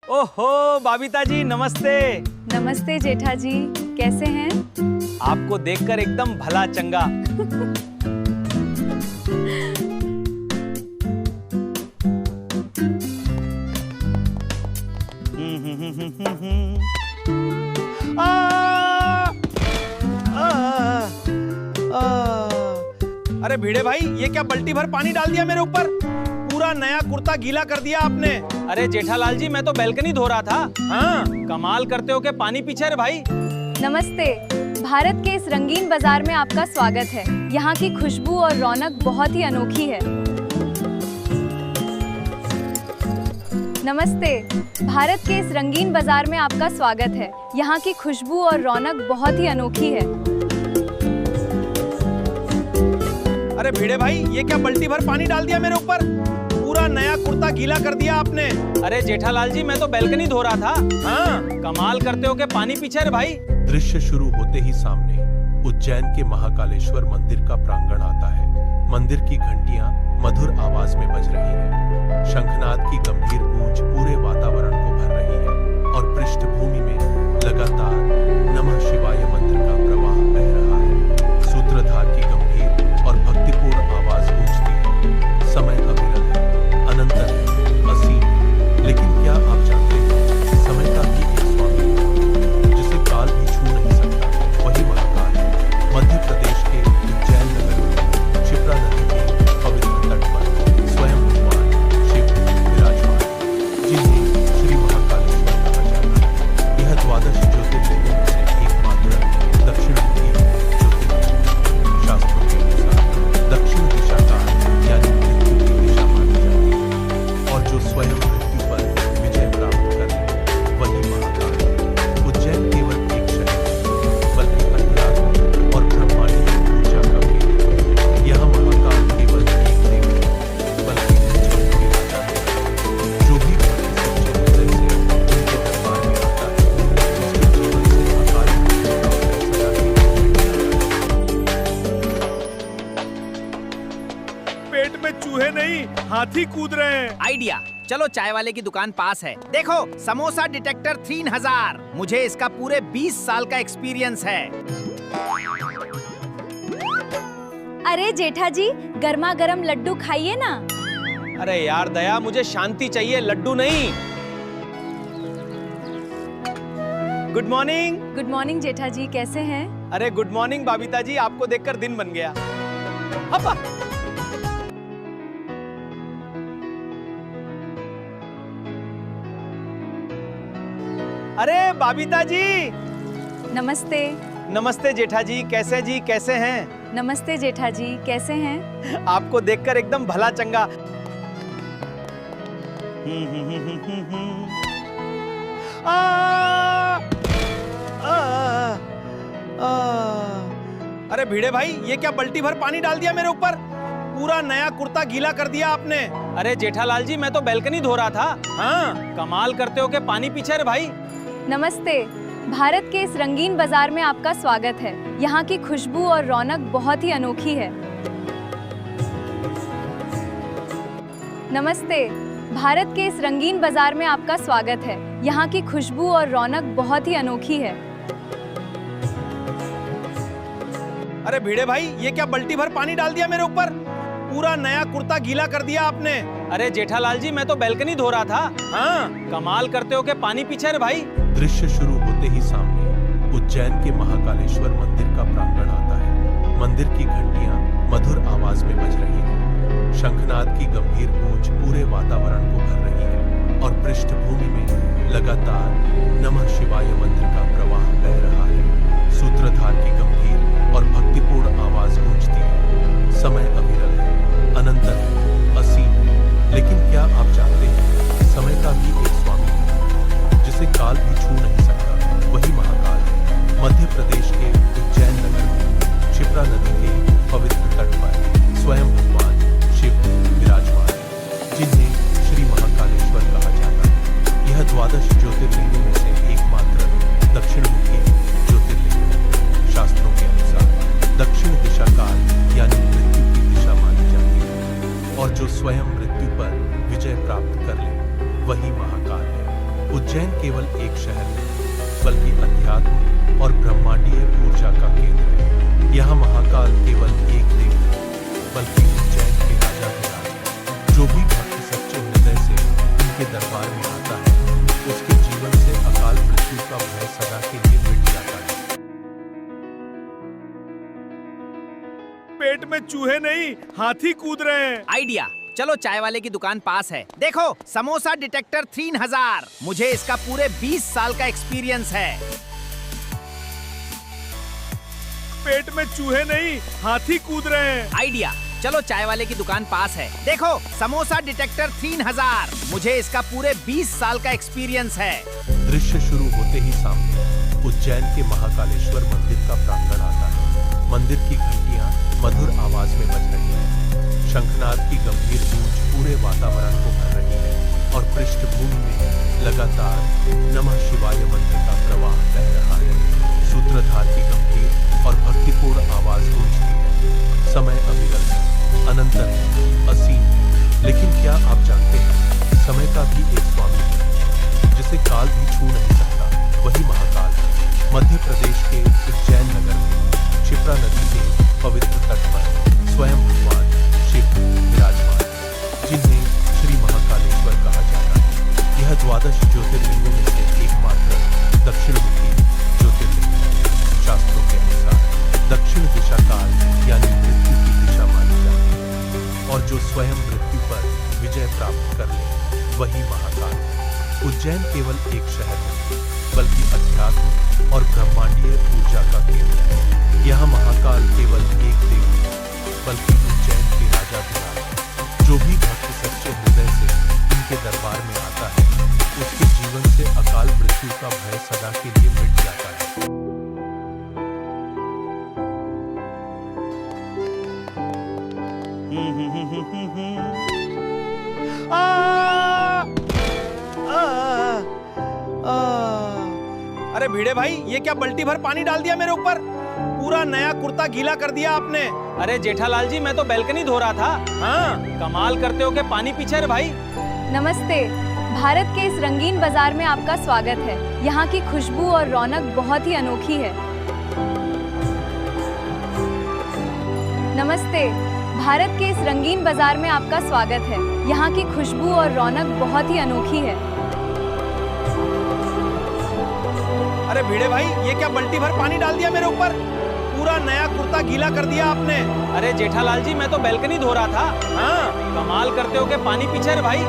ओहो बबीता जी नमस्ते। नमस्ते जेठा जी, कैसे हैं? आपको देखकर एकदम भला चंगा। आ, आ, आ, अरे भिड़े भाई, ये क्या बल्टी भर पानी डाल दिया मेरे ऊपर? पूरा नया कुर्ता गीला कर दिया आपने। अरे जेठालाल जी, मैं तो बैल्कनी धो रहा था। हाँ, कमाल करते हो कि पानी पीछे रे भाई। नमस्ते। भारत के इस रंगीन बाजार में आपका स्वागत है। यहाँ की खुशबू और रौनक बहुत ही अनोखी है। नमस्ते। भारत के इस रंगीन बाजार में आपका स्वागत है। यहाँ की खुशबू और रौनक बहुत ही अनोखी है। अरे भिड़े भाई, ये क्या बल्टी भर पानी डाल दिया मेरे ऊपर? पूरा नया कुर्ता गीला कर दिया आपने। अरे जेठालाल जी, मैं तो बैल्कनी धो रहा था। हाँ, कमाल करते हो कि पानी पीछे रे भाई। दृश्य शुरू होते ही सामने उज्जैन के महाकालेश्वर मंदिर का प्रांगण आता है। मंदिर की घंटियां मधुर आवाज में बज रही हैं। शंखनाद की गंभीर गूंज पूरे वातावरण को भर रही है और पृष्ठभूमि में लगातार नमः शिवाय मंत्र का प्रवाह बह रहा है। सूत्रधार की गंभीर और भक्तिपूर्ण आवाज गूंजती है। समय अविरल है, अनंत है, असीम। लेकिन क्या आप जानते हैं, समय का भी एक स्वामी है जिसे काल भी छू नहीं सकता। वही महाकाल है। मध्य प्रदेश के उज्जैन नगर में क्षिप्रा नदी के पवित्र तट पर स्वयं भगवान शिव विराजमान, जिन्हें श्री महाकालेश्वर कहा जाता है। यह द्वादश ज्योतिर्लिंगों में से एकमात्र दक्षिणमुखी ज्योतिर्लिंग। शास्त्रों के अनुसार दक्षिण दिशा का यानी मृत्यु की दिशा मानी जाती है और जो स्वयं मृत्यु पर विजय प्राप्त कर ले वही महाकाल है। उज्जैन केवल एक शहर नहीं, बल्कि अध्यात्म और ब्रह्मांडीय ऊर्जा का केंद्र है। यहाँ महाकाल केवल एक देव नहीं, बल्कि जीवन के राजा है। जो भी अपने सच्चे हृदय से उनके दरबार में आता है, उसके जीवन से अकाल मृत्यु और सदा की मिट जाती है। पेट में चूहे नहीं, हाथी कूद रहे हैं। आइडिया। चलो चाय वाले की दुकान पास है। देखो, समोसा डिटेक्टर 3000। मुझे इसका पूरे 20 साल का एक्सपीरियंस है। अरे जेठा जी, गर्मा गर्म लड्डू खाइए ना। अरे यार दया, मुझे शांति चाहिए, लड्डू नहीं। Good morning. गुड मॉर्निंग जेठा जी, कैसे हैं? अरे गुड मॉर्निंग बबीता जी, आपको देखकर दिन बन गया। हप्पा। अरे बबीता जी। नमस्ते। नमस्ते जेठा जी, कैसे जी, कैसे हैं? नमस्ते जेठा जी, कैसे हैं? आपको देखकर एकदम भला चंगा। आ, आ, आ, अरे भिड़े भाई, ये क्या बल्टी भर पानी डाल दिया मेरे ऊपर? पूरा नया कुर्ता गीला कर दिया आपने। अरे जेठालाल जी, मैं तो बैल्कनी धो रहा था। हाँ, कमाल करते हो कि पानी पीछे रे भाई। नमस्ते। भारत के इस रंगीन बाजार में आपका स्वागत है। यहाँ की खुशबू और रौनक बहुत ही अनोखी है। नमस्ते। भारत के इस रंगीन बाजार में आपका स्वागत है। यहाँ की खुशबू और रौनक बहुत ही अनोखी है। अरे भिड़े भाई, ये क्या बल्टी भर पानी डाल दिया मेरे ऊपर? पूरा नया कुर्ता गीला कर दिया आपने। अरे जेठालाल जी, मैं तो बैल्कनी धो रहा था। हाँ, कमाल करते हो कि पानी पीछे रे भाई। दृश्य शुरू होते ही सामने उज्जैन के महाकालेश्वर मंदिर का प्रांगण आता है। मंदिर की घंटियां मधुर आवाज में बज रही हैं। शंखनाद की गंभीर गूंज पूरे वातावरण को भर रही है और पृष्ठभूमि में लगातार नमः शिवाय मंत्र का प्रवाह बह रहा है। सूत्रधार की गंभीर और भक्तिपूर्ण आवाज गूंजती है। समय अविरल है, अनंत है, असीम। लेकिन क्या आप जानते हैं, समय का भी एक स्वामी है जिसे काल भी छू नहीं सकता। वही महाकाल है। मध्य प्रदेश के उज्जैन नगर में क्षिप्रा नदी के पवित्र तट पर स्वयं भगवान शिव विराजमान, जिन्हें श्री महाकालेश्वर कहा जाता है। यह द्वादश ज्योतिर्लिंगों में से एकमात्र दक्षिणमुखी ज्योतिर्लिंग। शास्त्रों के अनुसार दक्षिण दिशा का यानी मृत्यु की दिशा मानी जाती है और जो स्वयं मृत्यु पर विजय प्राप्त कर ले वही महाकाल है। उज्जैन केवल एक शहर नहीं, बल्कि अध्यात्म और ब्रह्मांडीय ऊर्जा का केंद्र है। यहाँ महाकाल केवल एक देव नहीं, बल्कि उज्जैन के राजा विराज है। जो भी भक्त सच्चे हृदय से इनके दरबार में आता है, उसके जीवन से अकाल मृत्यु का भय सदा के लिए मिट जाता है। पेट में चूहे नहीं, हाथी कूद रहे हैं। आइडिया, चलो चाय वाले की दुकान पास है। देखो, समोसा डिटेक्टर 3000। मुझे इसका पूरे 20 साल का एक्सपीरियंस है। पेट में चूहे नहीं, हाथी कूद रहे हैं। आइडिया, चलो चाय वाले की दुकान पास है। देखो, समोसा डिटेक्टर 3000। मुझे इसका पूरे 20 साल का एक्सपीरियंस है। दृश्य शुरू होते ही सामने उज्जैन के महाकालेश्वर मंदिर का प्रांगण आता है। मंदिर की घंटियां मधुर आवाज में बज रही हैं। शंखनाद की गंभीर गूंज पूरे वातावरण को भर रही है और पृष्ठभूमि में लगातार नमः शिवाय मंत्र का प्रवाह बह रहा है। सूत्रधार की गंभीर और भक्तिपूर्ण आवाज गूंजती है। समय अविरल है, अनंतर है, असीम है। लेकिन क्या आप जानते हैं, समय का भी एक स्वामी है जिसे काल भी छू नहीं सकता। वही महाकाल है। मध्य प्रदेश के उज्जैन नगर में क्षिप्रा नदी के पवित्र तट पर स्वयं भगवान शिव विराजमान, जिन्हें श्री महाकालेश्वर कहा जाता है। यह 12 ज्योतिर्लिंगों में से एकमात्र दक्षिणमुखी ज्योतिर्लिंग है। शास्त्रों के अनुसार दक्षिण दिशा काल यानी मृत्यु की दिशा मानी जाती है, और जो स्वयं मृत्यु पर विजय प्राप्त कर ले वही महाकाल है। उज्जैन केवल एक शहर नहीं, बल्कि अध्यात्म और ब्रह्मांडीय ऊर्जा का केंद्र है। यहाँ महाकाल केवल एक देव नहीं, बल्कि उज्जैन के राजा विराज है। जो भी भक्त सच्चे हृदय से इनके दरबार में आता है, उसके जीवन से अकाल मृत्यु का भय सदा के लिए मिट जाता है। अरे भिड़े भाई, ये क्या बल्टी भर पानी डाल दिया मेरे ऊपर? पूरा नया कुर्ता गीला कर दिया आपने। अरे जेठालाल जी, मैं तो बैल्कनी धो रहा था। हाँ, कमाल करते हो कि पानी पीछे रे भाई। नमस्ते। भारत के इस रंगीन बाजार में आपका स्वागत है। यहाँ की खुशबू और रौनक बहुत ही अनोखी है। नमस्ते। भारत के इस रंगीन बाजार में आपका स्वागत है। यहाँ की खुशबू और रौनक बहुत ही अनोखी है। अरे भिड़े भाई, ये क्या बल्टी भर पानी डाल दिया मेरे ऊपर? पूरा नया कुर्ता गीला कर दिया आपने। अरे जेठालाल जी, मैं तो बैल्कनी धो रहा था। हाँ, कमाल करते हो कि पानी पीछे रे भाई।